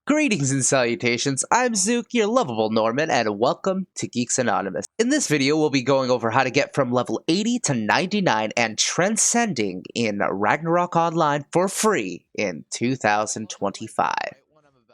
Greetings and salutations, I'm Zook, your lovable Norman, and welcome to Geeks Anonymous. In this video, we'll be going over how to get from level 80 to 99 and transcending in Ragnarok Online for free in 2025.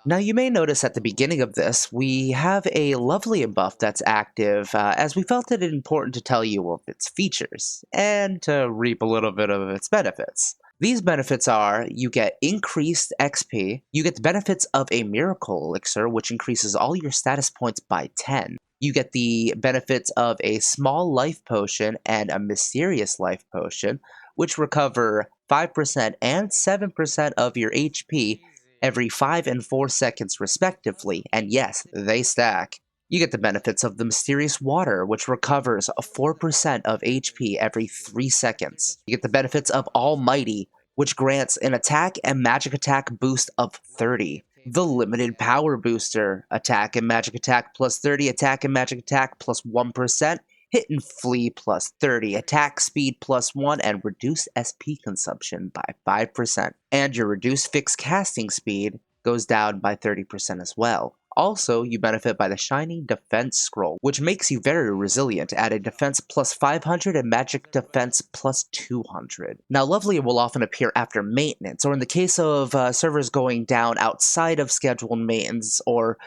Now, you may notice at the beginning of this, we have a lovely buff that's active, as we felt it important to tell you of its features, and to reap a little bit of its benefits. These benefits are, you get increased XP, you get the benefits of a miracle elixir, which increases all your status points by 10. You get the benefits of a small life potion and a mysterious life potion, which recover 5% and 7% of your HP every 5 and 4 seconds respectively, and yes, they stack. You get the benefits of the mysterious water, which recovers 4% of HP every 3 seconds. You get the benefits of Almighty, which grants an attack and magic attack boost of 30. The limited power booster, attack and magic attack plus 30, attack and magic attack plus 1%, hit and flee plus 30, attack speed plus 1, and reduce SP consumption by 5%. And your reduced fixed casting speed goes down by 30% as well. Also, you benefit by the Shining Defense Scroll, which makes you very resilient, adding defense plus 500 and magic defense plus 200. Now, Lovely will often appear after maintenance, or in the case of servers going down outside of scheduled maintenance, or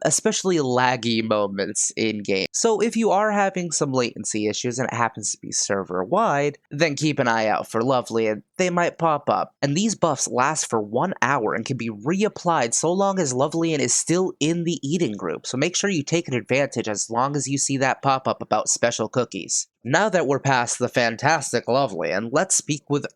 especially laggy moments in-game. So if you are having some latency issues and it happens to be server-wide, then keep an eye out for Lovely, and they might pop up. And these buffs last for 1 hour and can be reapplied so long as Lovely is still in the eating group, so make sure you take an advantage as long as you see that pop up about special cookies. Now that we're past the fantastic Lovely, and let's speak with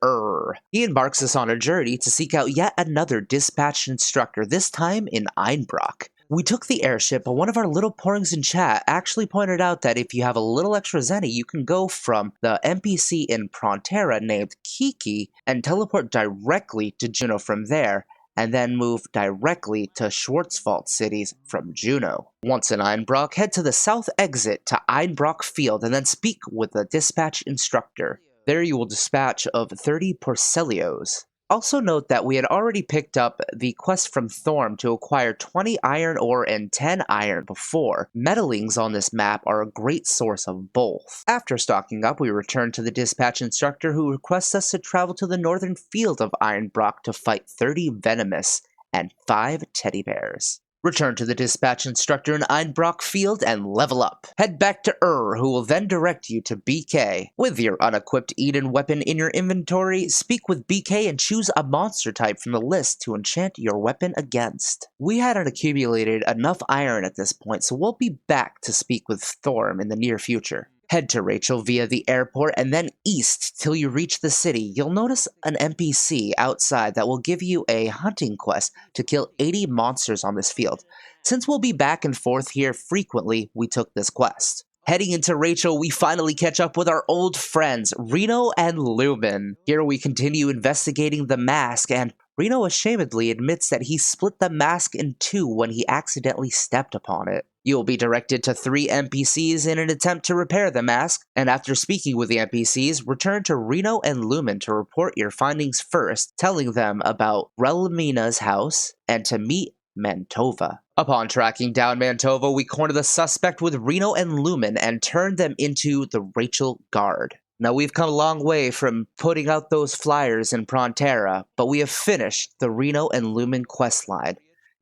He embarks us on a journey to seek out yet another dispatched instructor, this time in Einbrock. We took the airship, but one of our little porings in chat actually pointed out that if you have a little extra zenny, you can go from the NPC in Prontera named Kiki and teleport directly to Juno from there, and then move directly to Schwarzwald cities from Juno. Once in Einbrock, head to the south exit to Einbrock Field and then speak with the dispatch instructor. There you will dispatch of 30 Porcelios. Also note that we had already picked up the quest from Thorm to acquire 20 iron ore and 10 iron before. Metalings on this map are a great source of both. After stocking up, we return to the dispatch instructor who requests us to travel to the northern field of Einbrock to fight 30 venomous and 5 teddy bears. Return to the dispatch instructor in Einbrock Field and level up. Head back to who will then direct you to BK. With your unequipped Eden weapon in your inventory, speak with BK and choose a monster type from the list to enchant your weapon against. We hadn't accumulated enough iron at this point, so we'll be back to speak with Thorm in the near future. Head to Rachel via the airport and then east till you reach the city. You'll notice an NPC outside that will give you a hunting quest to kill 80 monsters on this field. Since we'll be back and forth here frequently, we took this quest. Heading into Rachel, we finally catch up with our old friends, Reno and Lumen. Here we continue investigating the mask, and Reno ashamedly admits that he split the mask in two when he accidentally stepped upon it. You'll be directed to 3 NPCs in an attempt to repair the mask, and after speaking with the NPCs, return to Reno and Lumen to report your findings first, telling them about Relmina's house and to meet Mantova. Upon tracking down Mantova, we corner the suspect with Reno and Lumen and turn them into the Rachel Guard. Now, we've come a long way from putting out those flyers in Prontera, but we have finished the Reno and Lumen questline.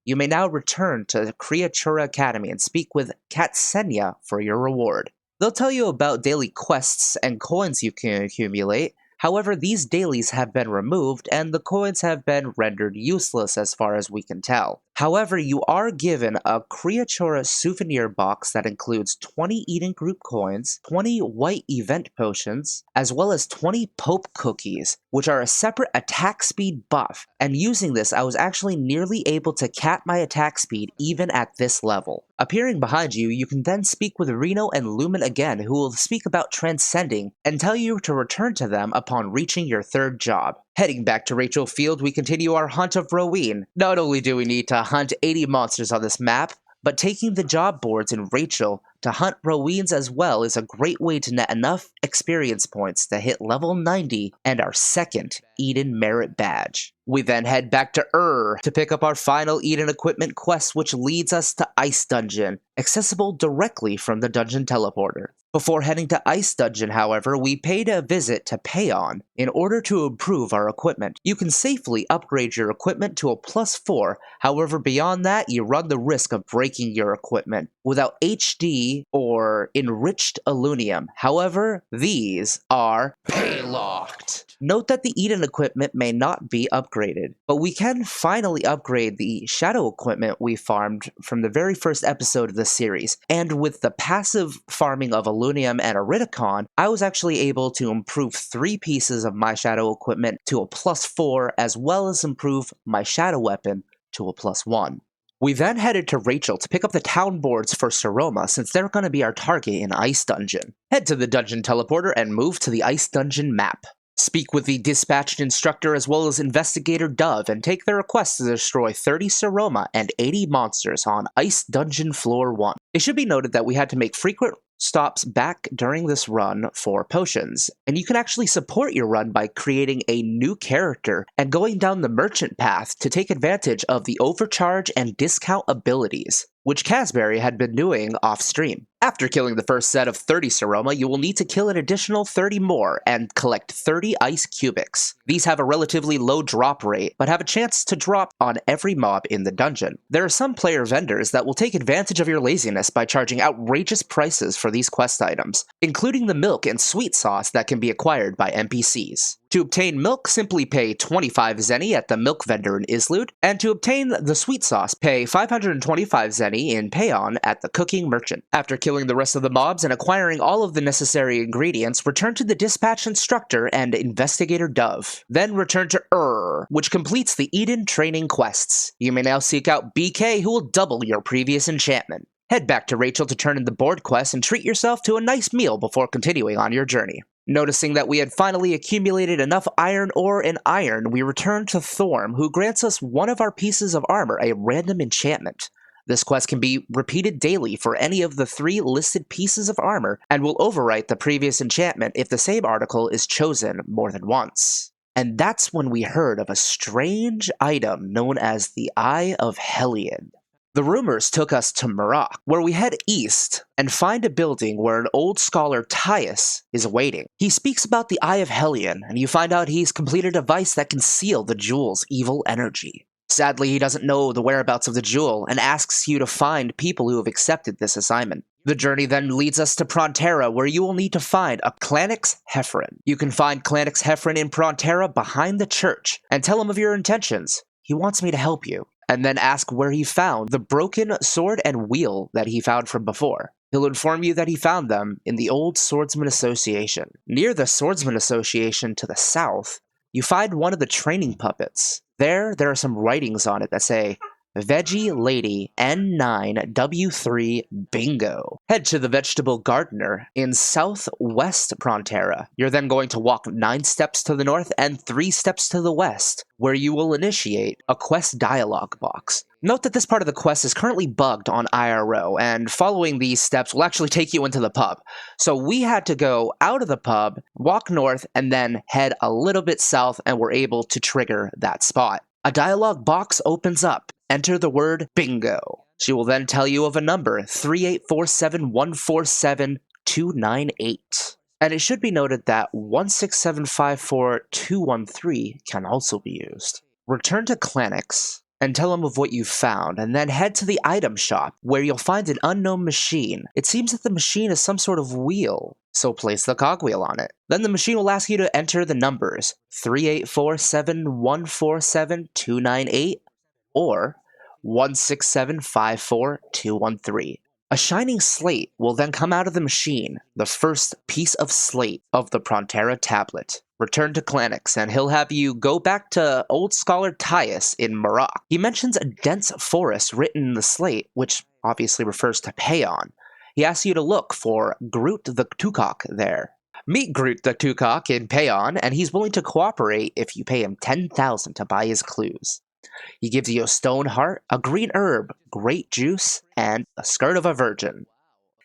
You may now return to the Creatura Academy and speak with Katsenia for your reward. They'll tell you about daily quests and coins you can accumulate. However, these dailies have been removed and the coins have been rendered useless as far as we can tell. However, you are given a Creatura souvenir box that includes 20 Eden Group coins, 20 white event potions, as well as 20 Pope cookies, which are a separate attack speed buff. And using this, I was actually nearly able to cap my attack speed even at this level. Appearing behind you, you can then speak with Reno and Lumen again, who will speak about transcending and tell you to return to them upon reaching your 3rd job. Heading back to Rachel Field, we continue our hunt of Roween. Not only do we need to hunt 80 monsters on this map, but taking the job boards in Rachel to hunt Roweens as well is a great way to net enough experience points to hit level 90 and our second Eden Merit Badge. We then head back to to pick up our final Eden Equipment quest, which leads us to Ice Dungeon, accessible directly from the Dungeon Teleporter. Before heading to Ice Dungeon, however, we paid a visit to Payon in order to improve our equipment. You can safely upgrade your equipment to a +4, however beyond that you run the risk of breaking your equipment without HD or enriched alunium. However, these are pay-locked. Note that the Eden equipment may not be upgraded, but we can finally upgrade the shadow equipment we farmed from the very first episode of the series, and with the passive farming of alunium and Iridicon, I was actually able to improve 3 pieces of my shadow equipment to a +4, as well as improve my shadow weapon to a +1. We then headed to Rachel to pick up the town boards for Seroma, since they're going to be our target in Ice Dungeon. Head to the Dungeon Teleporter and move to the Ice Dungeon map. Speak with the dispatched instructor as well as Investigator Dove and take their request to destroy 30 Seroma and 80 monsters on Ice Dungeon Floor 1. It should be noted that we had to make frequent stops back during this run for potions, and you can actually support your run by creating a new character and going down the merchant path to take advantage of the overcharge and discount abilities, which Casberry had been doing off-stream. After killing the first set of 30 Seroma, you will need to kill an additional 30 more and collect 30 ice cubics. These have a relatively low drop rate, but have a chance to drop on every mob in the dungeon. There are some player vendors that will take advantage of your laziness by charging outrageous prices for these quest items, including the milk and sweet sauce that can be acquired by NPCs. To obtain milk, simply pay 25 Zenny at the milk vendor in Islud, and to obtain the sweet sauce, pay 525 Zenny in Payon at the cooking merchant. After killing the rest of the mobs and acquiring all of the necessary ingredients, return to the dispatch instructor and Investigator Dove. Then return to which completes the Eden training quests. You may now seek out BK, who will double your previous enchantment. Head back to Rachel to turn in the board quest and treat yourself to a nice meal before continuing on your journey. Noticing that we had finally accumulated enough iron ore and iron, we returned to Thorm, who grants us one of our pieces of armor, a random enchantment. This quest can be repeated daily for any of the 3 listed pieces of armor, and will overwrite the previous enchantment if the same article is chosen more than once. And that's when we heard of a strange item known as the Eye of Helien. The rumors took us to Marok, where we head east and find a building where an old scholar, Tyus, is waiting. He speaks about the Eye of Helien, and you find out he's completed a device that can seal the jewel's evil energy. Sadly, he doesn't know the whereabouts of the jewel, and asks you to find people who have accepted this assignment. The journey then leads us to Prontera, where you will need to find a Clanix Heffron. You can find Clanix Heffron in Prontera behind the church, and tell him of your intentions. He wants me to help you. And then ask where he found the broken sword and wheel that he found from before. He'll inform you that he found them in the Old Swordsman Association. Near the Swordsman Association to the south, you find one of the training puppets. There are some writings on it that say, Veggie Lady N9W3 Bingo. Head to the Vegetable Gardener in southwest Prontera. You're then going to walk 9 steps to the north and 3 steps to the west, where you will initiate a quest dialogue box. Note that this part of the quest is currently bugged on IRO, and following these steps will actually take you into the pub. So we had to go out of the pub, walk north, and then head a little bit south, and we're able to trigger that spot. A dialogue box opens up. Enter the word bingo. She will then tell you of a number, 3847147298. And it should be noted that 16754-213 can also be used. Return to Clanix and tell him of what you found, and then head to the item shop, where you'll find an unknown machine. It seems that the machine is some sort of wheel, so place the cogwheel on it. Then the machine will ask you to enter the numbers, 3847147298, or 16754-213. A shining slate will then come out of the machine, the first piece of slate of the Prontera tablet. Return to Clanix, and he'll have you go back to Old Scholar Tyus in Marok. He mentions a dense forest written in the slate, which obviously refers to Payon. He asks you to look for Groot the Tukok there. Meet Groot the Tukok in Payon, and he's willing to cooperate if you pay him 10,000 to buy his clues. He gives you a stone heart, a green herb, grape juice, and a skirt of a virgin.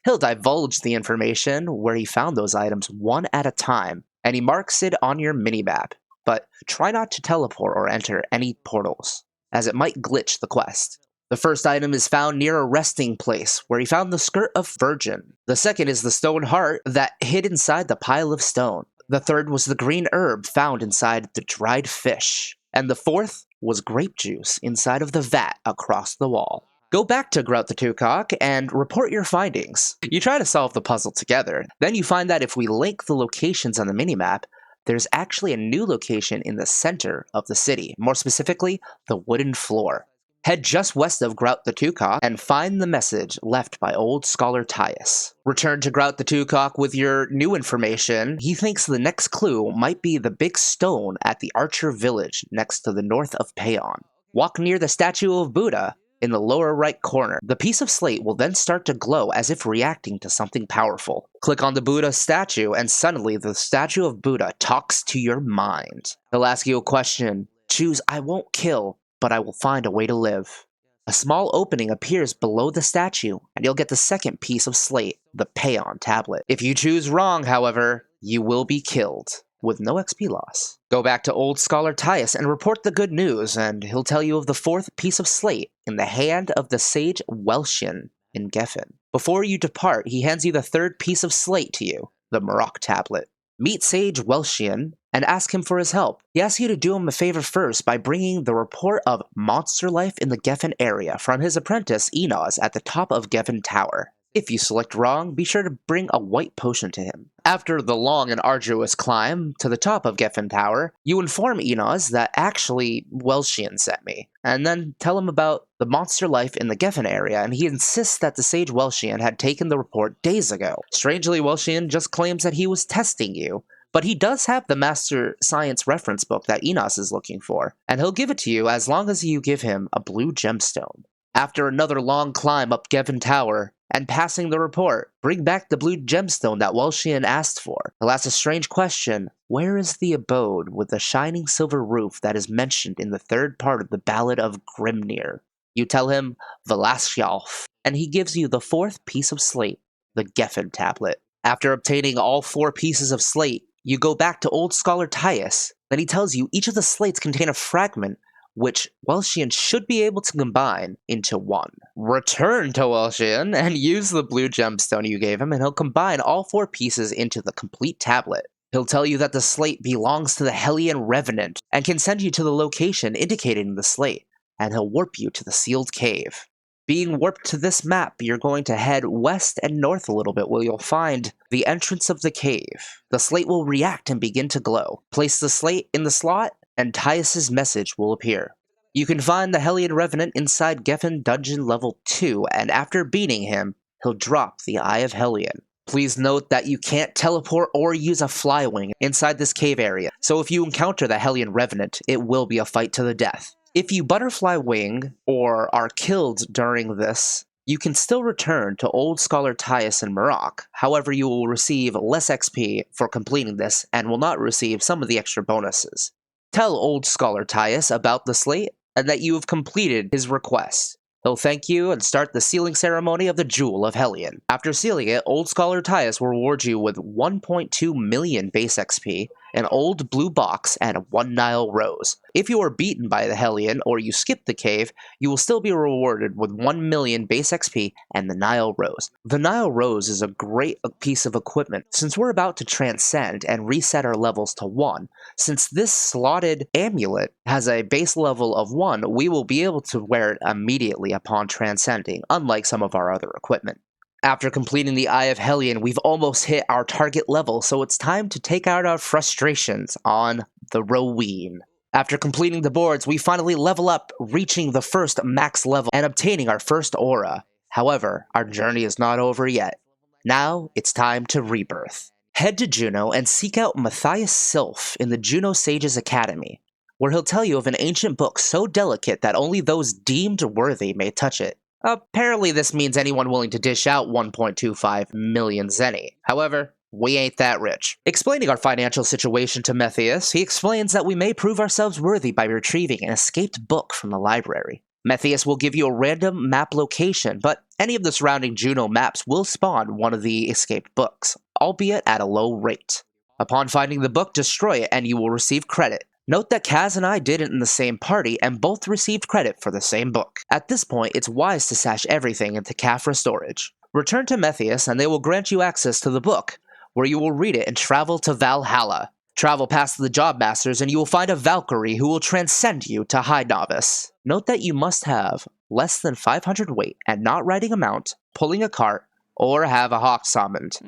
He'll divulge the information where he found those items one at a time, and he marks it on your minimap. But try not to teleport or enter any portals, as it might glitch the quest. The first item is found near a resting place, where he found the skirt of Virgin. The second is the stone heart that hid inside the pile of stone. The third was the green herb found inside the dried fish. And the fourth was grape juice inside of the vat across the wall. Go back to Grout the Two-Cock and report your findings. You try to solve the puzzle together. Then you find that if we link the locations on the minimap, there's actually a new location in the center of the city, more specifically, the wooden floor. Head just west of Grout the Two-Cock and find the message left by old scholar Tyus. Return to Grout the Two-Cock with your new information. He thinks the next clue might be the big stone at the Archer village next to the north of Payon. Walk near the statue of Buddha in the lower right corner. The piece of slate will then start to glow as if reacting to something powerful. Click on the Buddha statue and suddenly the statue of Buddha talks to your mind. He'll ask you a question. Choose I won't kill, but I will find a way to live. A small opening appears below the statue, and you'll get the second piece of slate, the Payon tablet. If you choose wrong, however, you will be killed, with no XP loss. Go back to old scholar Tyus and report the good news, and he'll tell you of the fourth piece of slate in the hand of the sage Welshien in Geffen. Before you depart, he hands you the third piece of slate to you, the Marok tablet. Meet Sage Welshien and ask him for his help. He asks you to do him a favor first by bringing the report of monster life in the Geffen area from his apprentice Enos at the top of Geffen Tower. If you select wrong, be sure to bring a white potion to him. After the long and arduous climb to the top of Geffen Tower, you inform Enos that actually Welshien sent me, and then tell him about the monster life in the Geffen area, and he insists that the sage Welshien had taken the report days ago. Strangely, Welshien just claims that he was testing you, but he does have the Master Science reference book that Enos is looking for, and he'll give it to you as long as you give him a blue gemstone. After another long climb up Geffen Tower, and passing the report, bring back the blue gemstone that Welshien asked for. He'll ask a strange question. Where is the abode with the shining silver roof that is mentioned in the third part of the Ballad of Grimnir? You tell him Velasqualf, and he gives you the fourth piece of slate, the Geffen tablet. After obtaining all four pieces of slate, you go back to old scholar Tyus. Then he tells you each of the slates contain a fragment which Welshien should be able to combine into one. Return to Welshien and use the blue gemstone you gave him, and he'll combine all four pieces into the complete tablet. He'll tell you that the slate belongs to the Helien Revenant, and can send you to the location indicated in the slate, and he'll warp you to the sealed cave. Being warped to this map, you're going to head west and north a little bit where you'll find the entrance of the cave. The slate will react and begin to glow. Place the slate in the slot, and Tyus' message will appear. You can find the Helien Revenant inside Geffen Dungeon Level 2, and after beating him, he'll drop the Eye of Helien. Please note that you can't teleport or use a flywing inside this cave area, so if you encounter the Helien Revenant, it will be a fight to the death. If you butterfly wing or are killed during this, you can still return to old scholar Tyus in Marok. However, you will receive less XP for completing this and will not receive some of the extra bonuses. Tell old scholar Tyus about the slate and that you have completed his request. He'll thank you and start the sealing ceremony of the Jewel of Helien. After sealing it, old scholar Tyus will reward you with 1.2 million base XP, an old blue box, and 1 Nile Rose. If you are beaten by the Helien or you skip the cave, you will still be rewarded with 1 million base XP and the Nile Rose. The Nile Rose is a great piece of equipment since we're about to transcend and reset our levels to 1. Since this slotted amulet has a base level of 1, we will be able to wear it immediately upon transcending, unlike some of our other equipment. After completing the Eye of Helien, we've almost hit our target level, so it's time to take out our frustrations on the Roween. After completing the boards, we finally level up, reaching the first max level and obtaining our first aura. However, our journey is not over yet. Now, it's time to rebirth. Head to Juno and seek out Matthias Sylph in the Juno Sages Academy, where he'll tell you of an ancient book so delicate that only those deemed worthy may touch it. Apparently this means anyone willing to dish out 1.25 million zenny. However, we ain't that rich. Explaining our financial situation to Matthias, he explains that we may prove ourselves worthy by retrieving an escaped book from the library. Methius will give you a random map location, but any of the surrounding Juno maps will spawn one of the escaped books, albeit at a low rate. Upon finding the book, destroy it and you will receive credit. Note that Kaz and I did it in the same party and both received credit for the same book. At this point, it's wise to stash everything into Khafra storage. Return to Methius and they will grant you access to the book, where you will read it and travel to Valhalla. Travel past the Job Masters and you will find a Valkyrie who will transcend you to High Novice. Note that you must have less than 500 weight and not riding a mount, pulling a cart, or have a hawk summoned.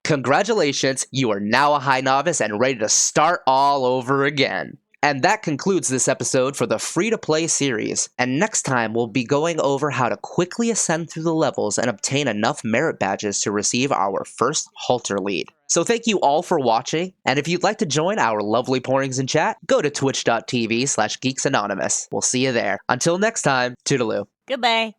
Congratulations, you are now a High Novice and ready to start all over again. And that concludes this episode for the free-to-play series, and next time we'll be going over how to quickly ascend through the levels and obtain enough merit badges to receive our first halter lead. So thank you all for watching, and if you'd like to join our lovely pourings in chat, go to twitch.tv/geeksanonymous. We'll see you there. Until next time, toodaloo. Goodbye.